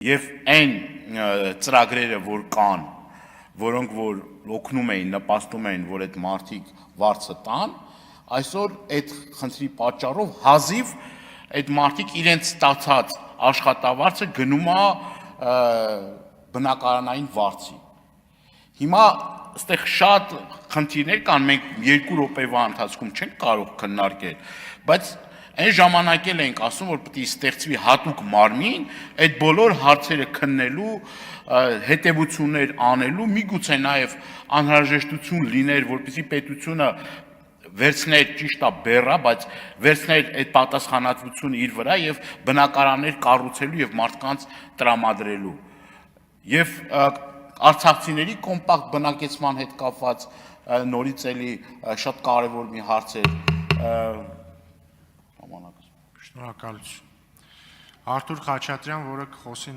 Եվ այն ծրագրերը, որ կան, որոնք որ օգնում էին, նպաստում էին, որ այդ մարդիկ վարձը տան, այսօր այդ խնդրի պատճառով հազիվ այդ մարդիկ իրենց ստացած աշխատավարձը գնում է բնակարանային վարձի։ Հիմա այստեղ շատ խնդիրներ կան, մենք 2 րոպեվա ընթացքում չենք կարող քննարկել, բայց այն ժամանակ էլ ենք ասում, որ պետք է ստեղծվի հատուկ մարմին, այդ բոլոր հարցերը քննելու, հետևություններ անելու, միգուցե նաև անհրաժեշտություն լիներ, որպեսզի պետությունը վերցներ ճիշտ է բեռա, բայց վերցներ այդ պատասխանատվությունը իր վրա եւ բնակարաններ կառուցելու եւ մարդկանց տրամադրելու։ Եվ արցախցիների կոմպակտ բնակեցման հետ կապված նորից էլի շատ կարևոր մի հարց է։ Շնորհակալություն։ Արթուր Խաչատրյան, որը կխոսի